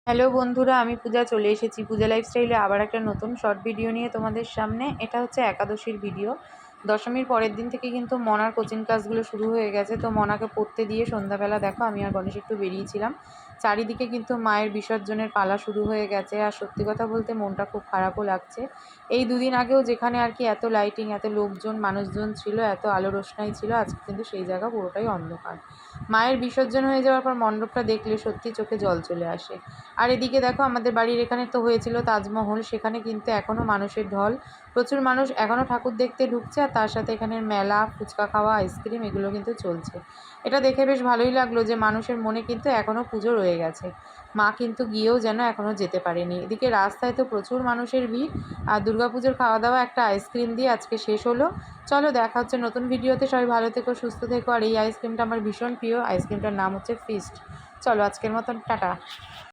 Hello বন্ধুরা, আমি পূজা চলে এসেছি পূজা লাইফস্টাইলে আবার একটা নতুন শর্ট ভিডিও নিয়ে তোমাদের সামনে। এটা হচ্ছে একাদশীর ভিডিও। দশমীর পরের দিন থেকে কিন্তু মনার কোচিং ক্লাসগুলো শুরু হয়ে গেছে। তো মনাকে পড়তে দিয়ে সন্ধ্যাবেলা দেখো আমি আর গণেশ একটু বেরিয়েছিলাম। চারিদিকে কিন্তু মায়ের বিসর্জনের পালা শুরু হয়ে গেছে, আর সত্যি কথা বলতে মনটা খুব খারাপও লাগছে। এই দুদিন আগেও যেখানে আর কি এত লাইটিং, এত লোকজন মানুষজন ছিল, এত আলো রোশনাই ছিল, আজকে কিন্তু সেই জায়গা পুরোটাই অন্ধকার। মায়ের বিসর্জন হয়ে যাওয়ার পর মণ্ডপটা দেখলে সত্যি চোখে জল চলে আসে। আর এদিকে দেখো আমাদের বাড়ির এখানে তো হয়েছিল তাজমহল, সেখানে কিন্তু এখনও মানুষের ঢল। প্রচুর মানুষ এখনও ঠাকুর দেখতে ঢুকছে, আর তার সাথে এখানের মেলা, ফুচকা খাওয়া, আইসক্রিম এগুলো কিন্তু চলছে। এটা দেখে বেশ ভালোই লাগলো যে মানুষের মনে কিন্তু এখনও পুজো রয়ে গেছে। মা কিন্তু গিয়েও যেন এখনও যেতে পারেনি। এদিকে রাস্তায় তো প্রচুর মানুষের ভিড়। আর দুর্গাপুজোর খাওয়া দাওয়া একটা আইসক্রিম দিয়ে আজকে শেষ হলো। চলো দেখা হচ্ছে নতুন ভিডিওতে। সবাই ভালো থেকো, সুস্থ থেকো। আর এই আইসক্রিমটা আমার ভীষণ প্রিয়, আইসক্রিমটার নাম হচ্ছে ফিস্ট। চলো আজকের মতন টাটা।